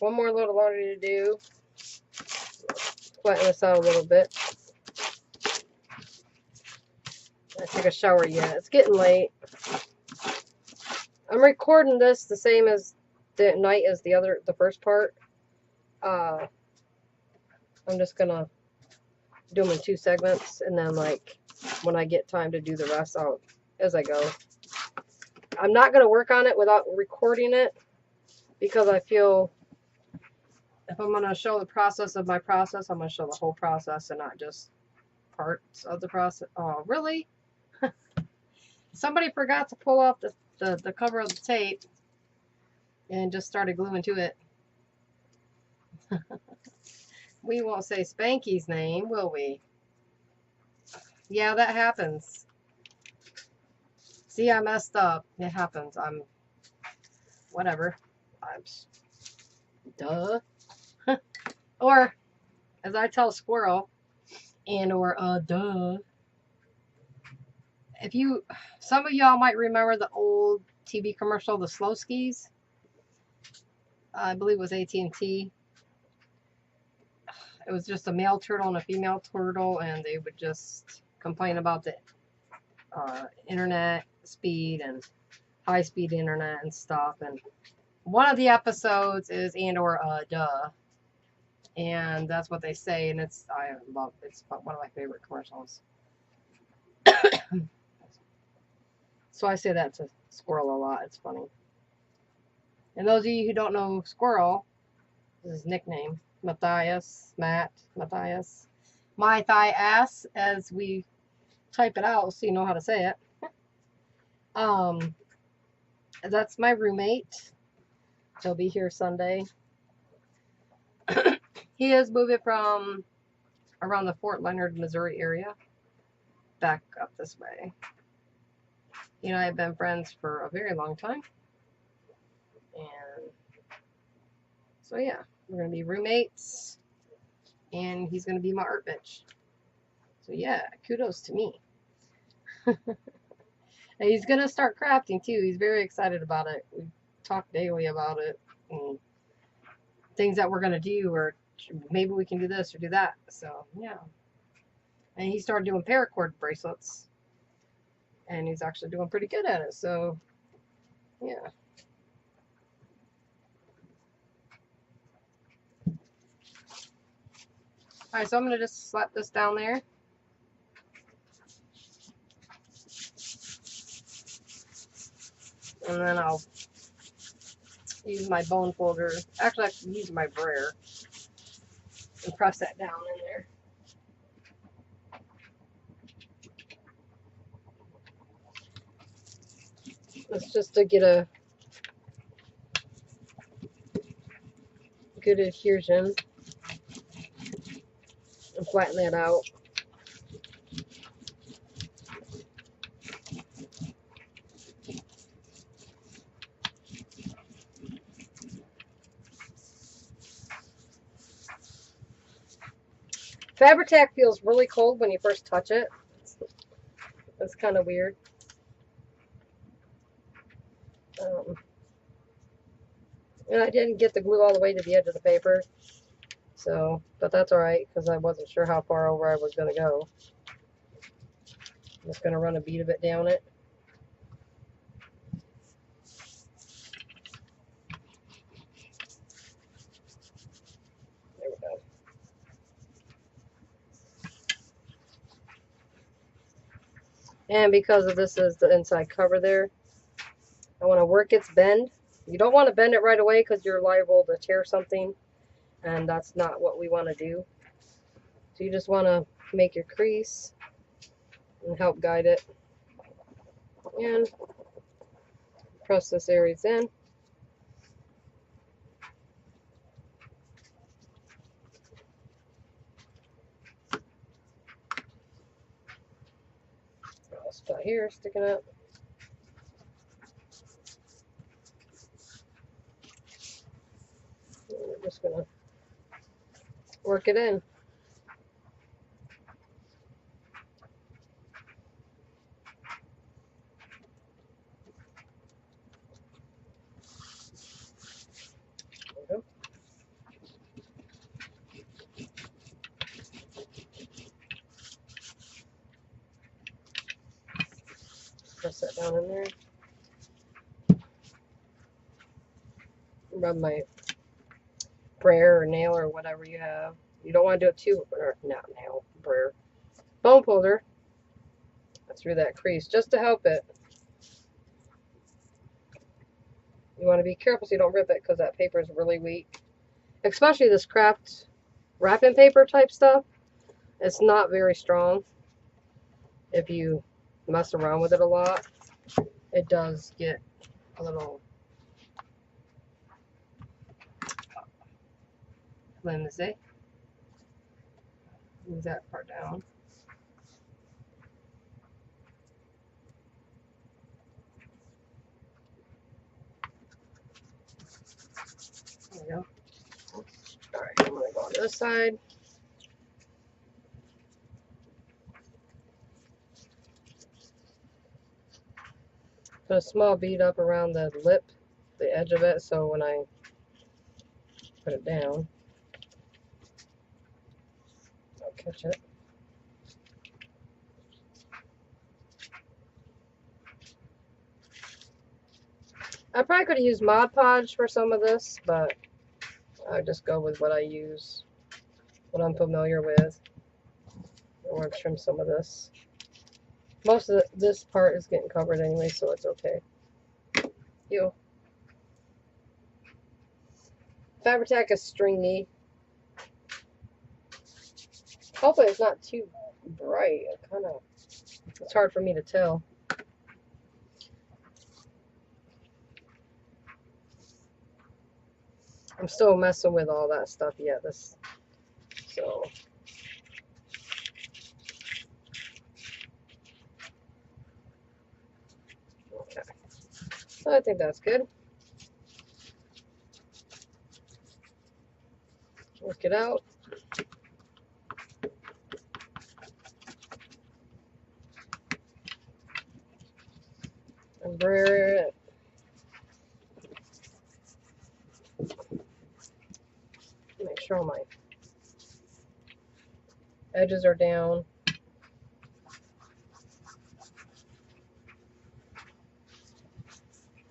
One more little laundry to do. Flatten this out a little bit. I took a shower yet. It's getting late. I'm recording this the same as the night as the first part. I'm just gonna do them in 2 segments, and then like when I get time to do the rest, I'll as I go. I'm not gonna work on it without recording it because I feel if I'm gonna show the process of my process, I'm gonna show the whole process and not just parts of the process. Oh, really? Somebody forgot to pull off the cover of the tape and just started gluing to it. We won't say Spankie's name, will we? Yeah, that happens. See, I messed up. It happens. Whatever. Duh. Or, as I tell Squirrel, duh. Some of y'all might remember the old TV commercial, the Slow Skis. I believe it was AT&T. It was just a male turtle and a female turtle, and they would just complain about the internet speed and high-speed internet and stuff. And one of the episodes is duh. And that's what they say, and it's one of my favorite commercials. So I say that to Squirrel a lot. It's funny. And those of you who don't know Squirrel, this is his nickname, Matthias, Matthias, my thigh ass, as we type it out so you know how to say it. That's my roommate. He'll be here Sunday. He is moving from around the Fort Leonard, Missouri area back up this way. He and I have been friends for a very long time. And so yeah, we're going to be roommates. And he's going to be my art bitch. So yeah, kudos to me. And he's going to start crafting too. He's very excited about it. We talk daily about it. And things that we're going to do or maybe we can do this or do that. So yeah. And he started doing paracord bracelets. And he's actually doing pretty good at it. So yeah. Alright, so I'm going to just slap this down there. And then I'll use my bone folder. Actually, I can use my brayer and press that down in there. It's just to get a good adhesion and flatten that out. Fabri-Tac feels really cold when you first touch it. It's kind of weird. And I didn't get the glue all the way to the edge of the paper. So, but that's alright, because I wasn't sure how far over I was going to go. I'm just going to run a bead of it down it. There we go. And because of this is the inside cover there, I want to work its bend. You don't want to bend it right away because you're liable to tear something, and that's not what we want to do. So you just want to make your crease and help guide it. And press this areas in. A spot here sticking up. And we're just going to work it in. There we go. Press that down in there. Rub my brayer or nail or whatever you have. You don't want to do it too, or not nail, brayer. Bone folder through that crease just to help it. You want to be careful so you don't rip it because that paper is really weak. Especially this craft wrapping paper type stuff. It's not very strong. If you mess around with it a lot, it does get a little flimsy. Move that part down. There we go. Alright, I'm going to go on this side. Put a small bead up around the lip, the edge of it, so when I put it down, I'll catch it. I probably could have used Mod Podge for some of this, but I just go with what I use, what I'm familiar with. I want to trim some of this. Most of this part is getting covered anyway, so it's okay. Fabri-Tac is stringy. Hopefully it's not too bright. It's hard for me to tell. I'm still messing with all that stuff yet. So okay. So I think that's good. Work it out. And brayer it. Make sure all my Edges are down.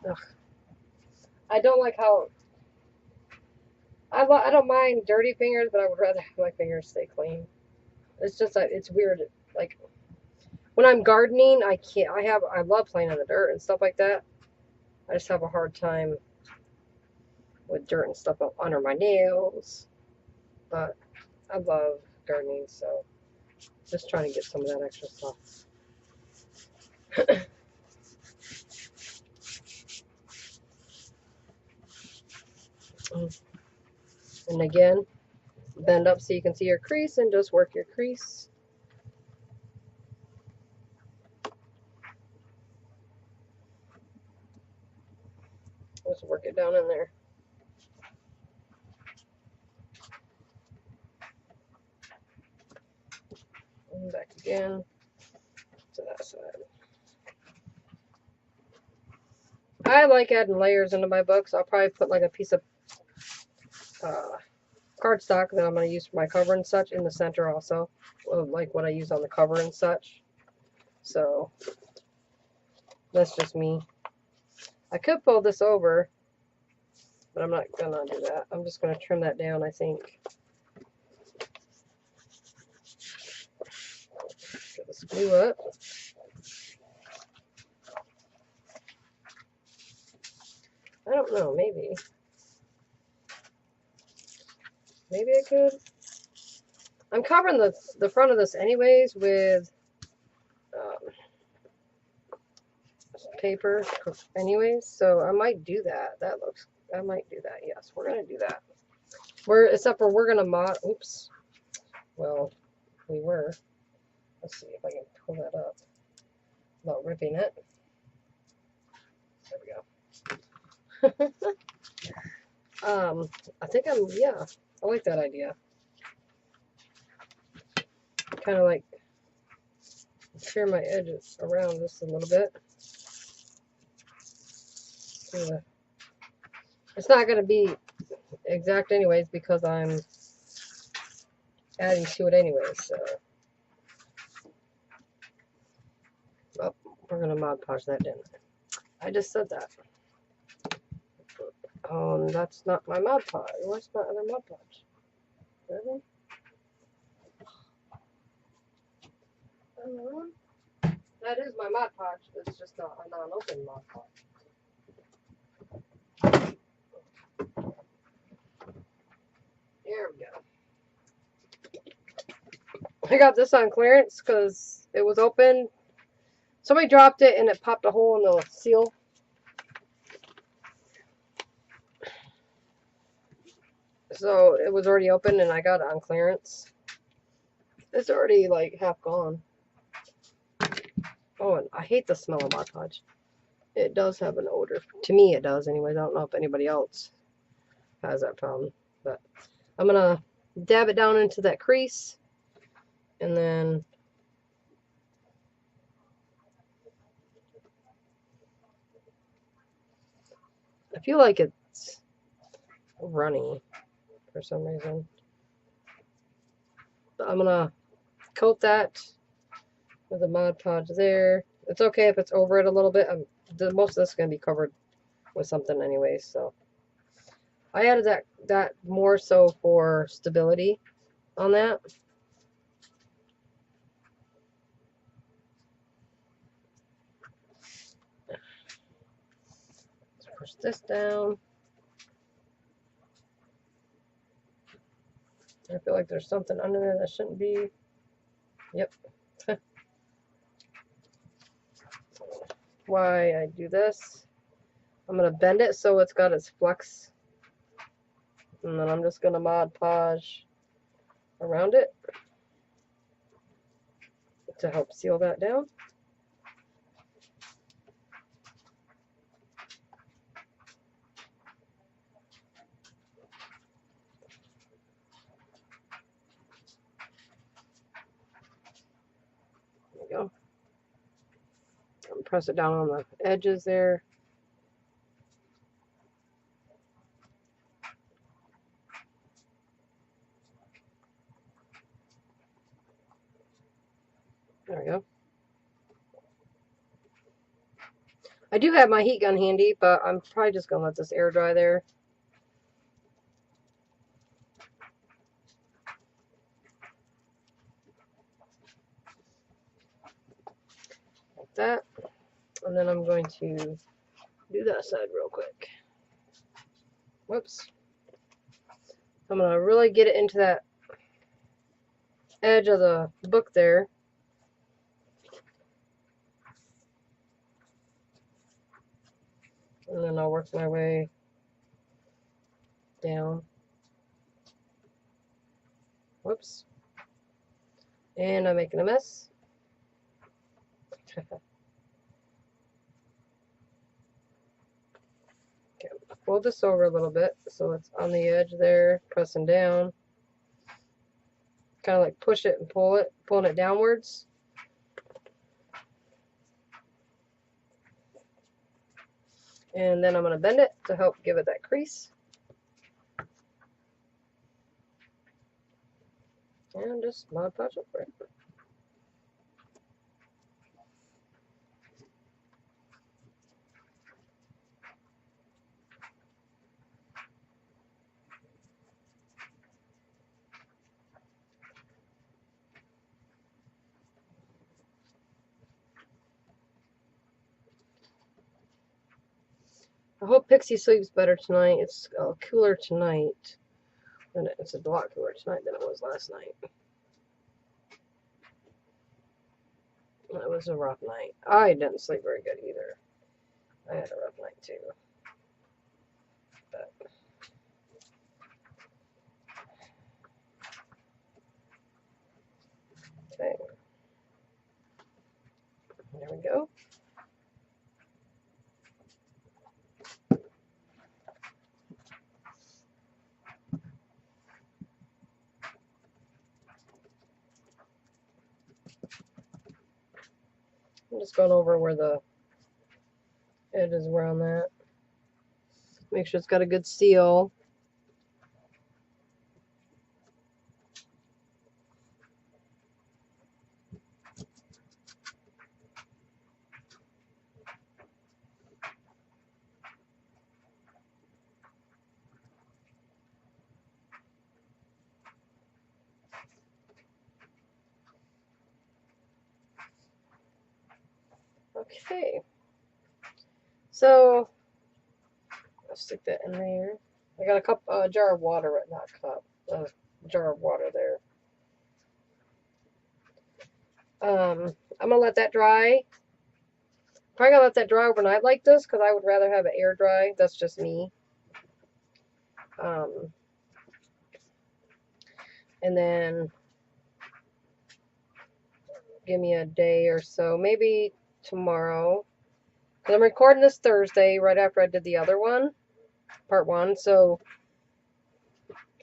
Ugh. I don't like how... I don't mind dirty fingers, but I would rather have my fingers stay clean. It's just that it's weird. Like, when I'm gardening, I can't... I love playing in the dirt and stuff like that. I just have a hard time with dirt and stuff under my nails. But I love gardening, so just trying to get some of that extra stuff. And again, bend up so you can see your crease and just work your crease. Just work it down in there. And back again to that side. I like adding layers into my books. I'll probably put like a piece of cardstock that I'm going to use for my cover and such in the center also, like what I use on the cover and such. So that's just me. I could fold this over, but I'm not going to do that. I'm just going to trim that down, I think. Get this glue up. I don't know, maybe. Maybe I could. I'm covering the front of this anyways with paper anyways, so I might do that. I might do that. Yes, we're gonna do that. Except for we're gonna mod. Oops. Well, we were. Let's see if I can pull that up without ripping it. There we go. I think yeah, I like that idea. Kind of like tear my edges around this a little bit. It's not going to be exact anyways because I'm adding to it anyways, so. Oh, we're going to Mod Podge that, didn't I? I just said that. Oh, that's not my Mod Podge. Where's my other Mod Podge? Really? That is my Mod Podge. It's just not a non-open Mod Podge. There we go. I got this on clearance because it was open. Somebody dropped it and it popped a hole in the seal. So it was already open and I got it on clearance. It's already like half gone. Oh, and I hate the smell of Mod Podge. It does have an odor. To me it does anyways. I don't know if anybody else has that problem. But I'm going to dab it down into that crease. And then I feel like it's runny for some reason. But I'm going to coat that with a Mod Podge there. It's okay if it's over it a little bit. Most of this is going to be covered with something anyway, so. I added that more so for stability on that. Let's push this down. I feel like there's something under there that shouldn't be. Yep. Why I do this. I'm going to bend it so it's got its flex. And then I'm just going to Mod Podge around it to help seal that down. There we go. Press it down on the edges there. There we go. I do have my heat gun handy, but I'm probably just going to let this air dry there. Like that. And then I'm going to do that side real quick. Whoops. I'm going to really get it into that edge of the book there. And then I'll work my way down. Whoops. And I'm making a mess. Okay, fold this over a little bit so it's on the edge there, pressing down. Kind of like push it and pull it, pulling it downwards. And then I'm going to bend it to help give it that crease. And just Mod Podge over it. I hope Pixie sleeps better tonight. It's cooler tonight. And it's a lot cooler tonight than it was last night. It was a rough night. I didn't sleep very good either. I had a rough night too. But okay. There we go. I'm just going over where the edge is around that. Make sure it's got a good seal. Okay. So I'll stick that in there. I got a jar of water right in that cup. A jar of water there. I'm gonna let that dry. Probably gonna let that dry overnight like this because I would rather have it air dry. That's just me. And then give me a day or so, maybe tomorrow. Because I'm recording this Thursday right after I did the other one, part 1. So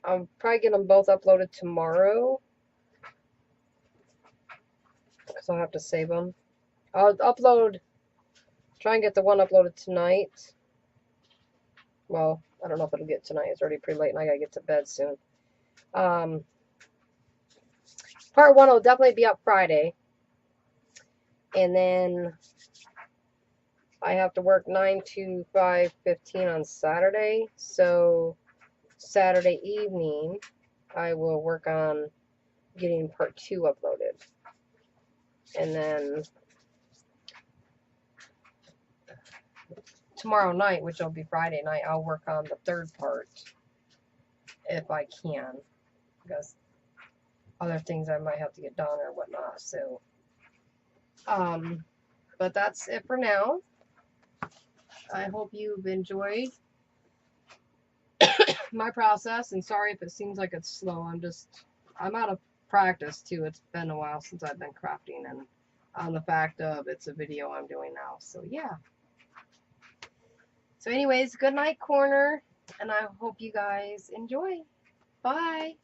I'll probably get them both uploaded tomorrow. Because I'll have to save them. I'll try and get the one uploaded tonight. Well, I don't know if it'll get tonight. It's already pretty late and I gotta get to bed soon. Part 1 will definitely be up Friday. And then I have to work 9 to 5:15 on Saturday. So Saturday evening, I will work on getting part 2 uploaded. And then tomorrow night, which will be Friday night, I'll work on the 3rd part if I can. Because other things I might have to get done or whatnot. So, but that's it for now. I hope you've enjoyed my process, and sorry if it seems like it's slow. I'm out of practice too. It's been a while since I've been crafting, and on the fact of it's a video I'm doing now. So yeah. So anyways, good night, corner, and I hope you guys enjoy. Bye.